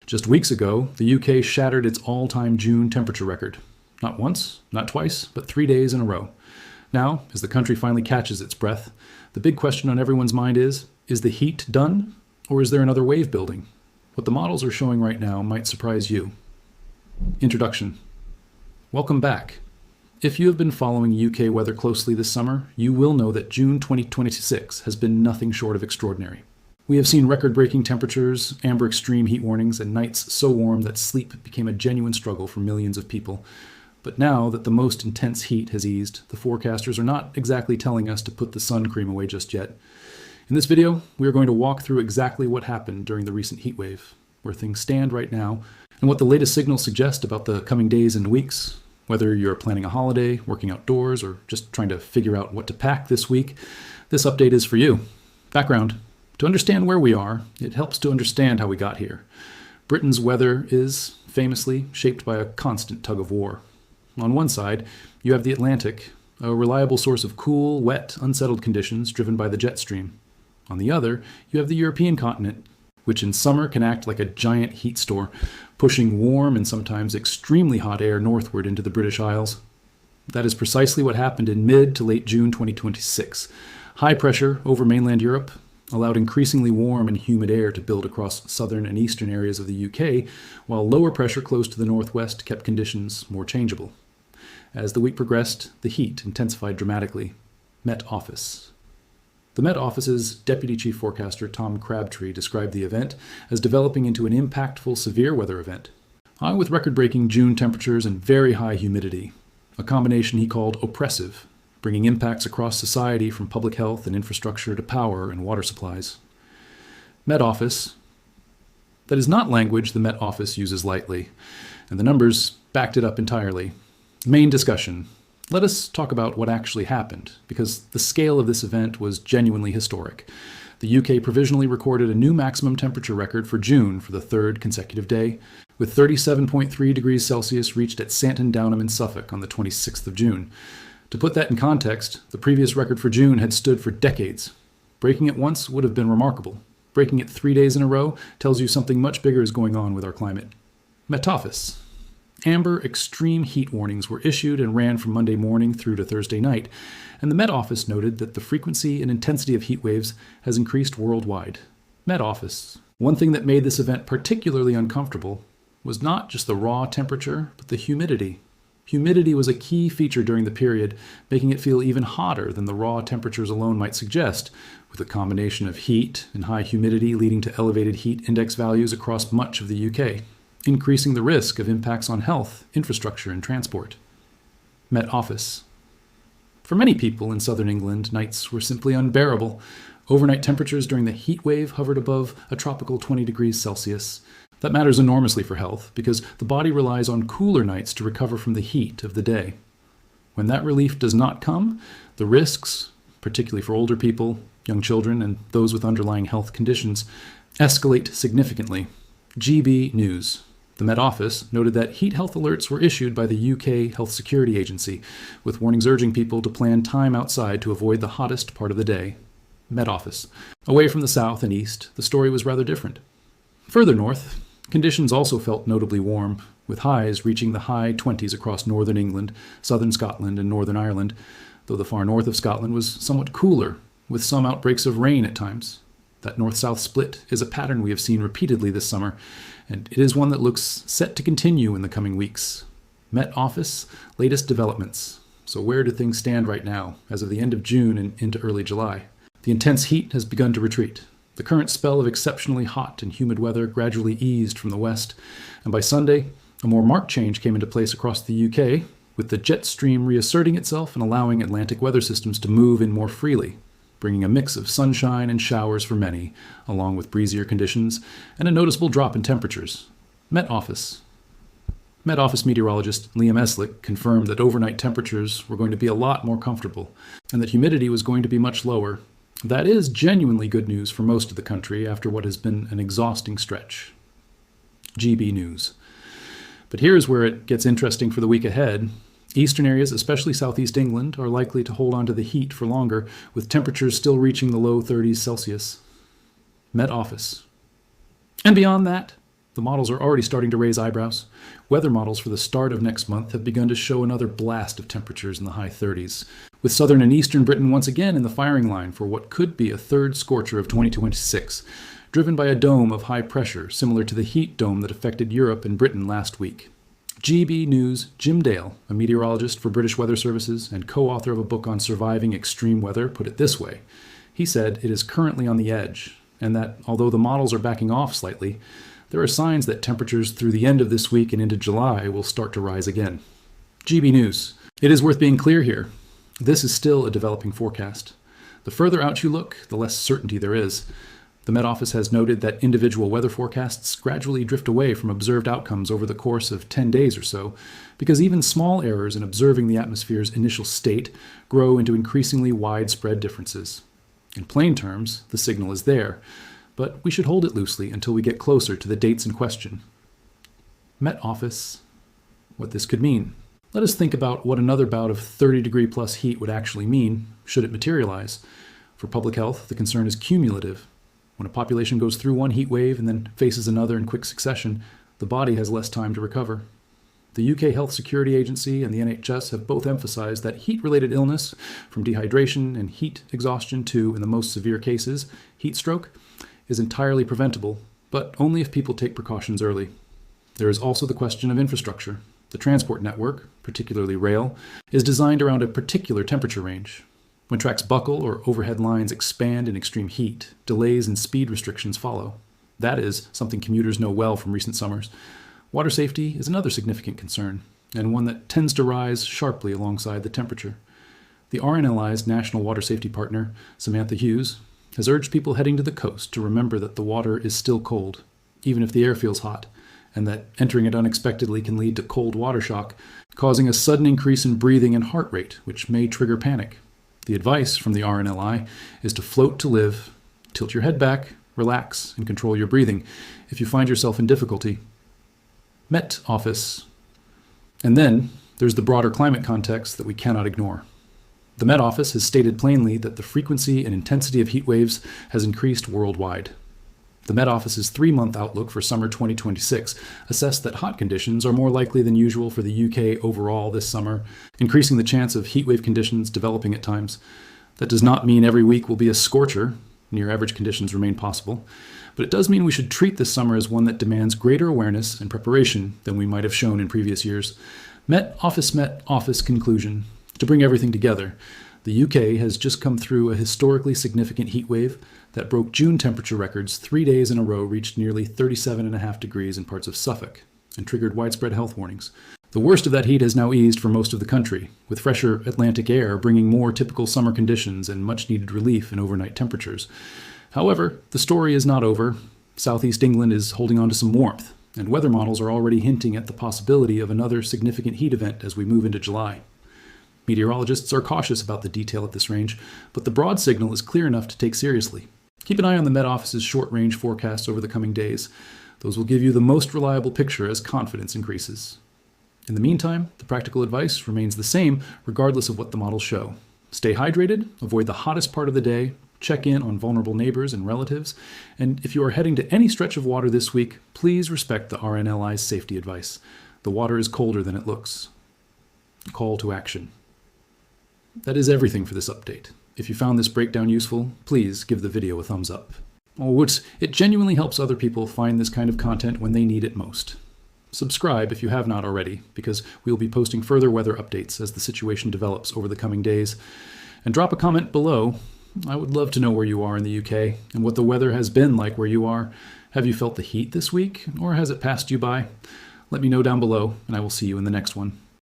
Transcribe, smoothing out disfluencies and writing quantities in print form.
Just weeks ago, the UK shattered its all-time June temperature record. Not once, not twice, but 3 days in a row. Now, as the country finally catches its breath, the big question on everyone's mind is the heat done, or is there another wave building? What the models are showing right now might surprise you. Introduction. Welcome back. If you have been following UK weather closely this summer, you will know that June 2026 has been nothing short of extraordinary. We have seen record-breaking temperatures, amber extreme heat warnings, and nights so warm that sleep became a genuine struggle for millions of people. But now that the most intense heat has eased, the forecasters are not exactly telling us to put the sun cream away just yet. In this video, we are going to walk through exactly what happened during the recent heat wave, where things stand right now, and what the latest signals suggest about the coming days and weeks. Whether you're planning a holiday, working outdoors, or just trying to figure out what to pack this week, this update is for you. Background. To understand where we are, it helps to understand how we got here. Britain's weather is, famously, shaped by a constant tug of war. On one side, you have the Atlantic, a reliable source of cool, wet, unsettled conditions driven by the jet stream. On the other, you have the European continent, which in summer can act like a giant heat store, pushing warm and sometimes extremely hot air northward into the British Isles. That is precisely what happened in mid to late June 2026. High pressure over mainland Europe allowed increasingly warm and humid air to build across southern and eastern areas of the UK, while lower pressure close to the northwest kept conditions more changeable. As the week progressed, the heat intensified dramatically. Met Office. The Met Office's Deputy Chief Forecaster Tom Crabtree described the event as developing into an impactful severe weather event, high with record-breaking June temperatures and very high humidity, a combination he called oppressive, bringing impacts across society from public health and infrastructure to power and water supplies. Met Office. That is not language the Met Office uses lightly, and the numbers backed it up entirely. Main discussion. Let us talk about what actually happened, because the scale of this event was genuinely historic. The UK provisionally recorded a new maximum temperature record for June for the third consecutive day, with 37.3 degrees Celsius reached at Santon Downham in Suffolk on the 26th of June. To put that in context, the previous record for June had stood for decades. Breaking it once would have been remarkable. Breaking it 3 days in a row tells you something much bigger is going on with our climate. Met Office. Amber extreme heat warnings were issued and ran from Monday morning through to Thursday night, and the Met Office noted that the frequency and intensity of heat waves has increased worldwide. Met Office. One thing that made this event particularly uncomfortable was not just the raw temperature, but the humidity. Humidity was a key feature during the period, making it feel even hotter than the raw temperatures alone might suggest, with a combination of heat and high humidity leading to elevated heat index values across much of the UK, increasing the risk of impacts on health, infrastructure, and transport. Met Office. For many people in southern England, nights were simply unbearable. Overnight temperatures during the heat wave hovered above a tropical 20 degrees Celsius. That matters enormously for health because the body relies on cooler nights to recover from the heat of the day. When that relief does not come, the risks, particularly for older people, young children, and those with underlying health conditions, escalate significantly. GB News. The Met Office noted that heat health alerts were issued by the UK Health Security Agency, with warnings urging people to plan time outside to avoid the hottest part of the day. Met Office. Away from the south and east, the story was rather different. Further north, conditions also felt notably warm, with highs reaching the high 20s across northern England, southern Scotland, and northern Ireland, though the far north of Scotland was somewhat cooler, with some outbreaks of rain at times. That north-south split is a pattern we have seen repeatedly this summer, and it is one that looks set to continue in the coming weeks. Met Office, latest developments. So where do things stand right now, as of the end of June and into early July? The intense heat has begun to retreat. The current spell of exceptionally hot and humid weather gradually eased from the west, and by Sunday, a more marked change came into place across the UK, with the jet stream reasserting itself and allowing Atlantic weather systems to move in more freely, bringing a mix of sunshine and showers for many, along with breezier conditions and a noticeable drop in temperatures. Met Office. Met Office meteorologist Liam Eslick confirmed that overnight temperatures were going to be a lot more comfortable, and that humidity was going to be much lower. That is genuinely good news for most of the country after what has been an exhausting stretch. GB News. But here's where it gets interesting for the week ahead. Eastern areas, especially southeast England, are likely to hold on to the heat for longer, with temperatures still reaching the low 30s Celsius. Met Office. And beyond that, The models are already starting to raise eyebrows. Weather models for the start of next month have begun to show another blast of temperatures in the high 30s, with southern and eastern Britain once again in the firing line for what could be a third scorcher of 2026, driven by a dome of high pressure similar to the heat dome that affected Europe and Britain last week. GB News' Jim Dale, a meteorologist for British Weather Services and co-author of a book on surviving extreme weather, put it this way. He said it is currently on the edge, and that although the models are backing off slightly, there are signs that temperatures through the end of this week and into July will start to rise again. GB News. It is worth being clear here. This is still a developing forecast. The further out you look, the less certainty there is. The Met Office has noted that individual weather forecasts gradually drift away from observed outcomes over the course of 10 days or so, because even small errors in observing the atmosphere's initial state grow into increasingly widespread differences. In plain terms, the signal is there, but we should hold it loosely until we get closer to the dates in question. Met Office, what this could mean. Let us think about what another bout of 30-degree plus heat would actually mean, should it materialize. For public health, the concern is cumulative. When a population goes through one heat wave and then faces another in quick succession, the body has less time to recover. The UK Health Security Agency and the NHS have both emphasized that heat-related illness, from dehydration and heat exhaustion to, in the most severe cases, heat stroke, is entirely preventable, but only if people take precautions early. There is also the question of infrastructure. The transport network, particularly rail, is designed around a particular temperature range. When tracks buckle or overhead lines expand in extreme heat, delays and speed restrictions follow. That is something commuters know well from recent summers. Water safety is another significant concern, and one that tends to rise sharply alongside the temperature. The RNLI's National Water Safety Partner, Samantha Hughes, has urged people heading to the coast to remember that the water is still cold, even if the air feels hot, and that entering it unexpectedly can lead to cold water shock, causing a sudden increase in breathing and heart rate, which may trigger panic. The advice from the RNLI is to float to live, tilt your head back, relax, and control your breathing if you find yourself in difficulty. Met Office. And then there's the broader climate context that we cannot ignore. The Met Office has stated plainly that the frequency and intensity of heat waves has increased worldwide. The Met Office's 3-month outlook for summer 2026 assessed that hot conditions are more likely than usual for the UK overall this summer, increasing the chance of heatwave conditions developing at times. That does not mean every week will be a scorcher. Near average conditions remain possible. But it does mean we should treat this summer as one that demands greater awareness and preparation than we might have shown in previous years. Met Office conclusion. To bring everything together, the UK has just come through a historically significant heat wave that broke June temperature records 3 days in a row, reached nearly 37.5 degrees in parts of Suffolk, and triggered widespread health warnings. The worst of that heat has now eased for most of the country, with fresher Atlantic air bringing more typical summer conditions and much-needed relief in overnight temperatures. However, the story is not over. Southeast England is holding on to some warmth, and weather models are already hinting at the possibility of another significant heat event as we move into July. Meteorologists are cautious about the detail at this range, but the broad signal is clear enough to take seriously. Keep an eye on the Met Office's short-range forecasts over the coming days. Those will give you the most reliable picture as confidence increases. In the meantime, the practical advice remains the same regardless of what the models show. Stay hydrated, avoid the hottest part of the day, check in on vulnerable neighbors and relatives, and if you are heading to any stretch of water this week, please respect the RNLI's safety advice. The water is colder than it looks. Call to action. That is everything for this update. If you found this breakdown useful, please give the video a thumbs up. It genuinely helps other people find this kind of content when they need it most. Subscribe if you have not already, because we will be posting further weather updates as the situation develops over the coming days. And drop a comment below. I would love to know where you are in the UK and what the weather has been like where you are. Have you felt the heat this week, or has it passed you by? Let me know down below, and I will see you in the next one.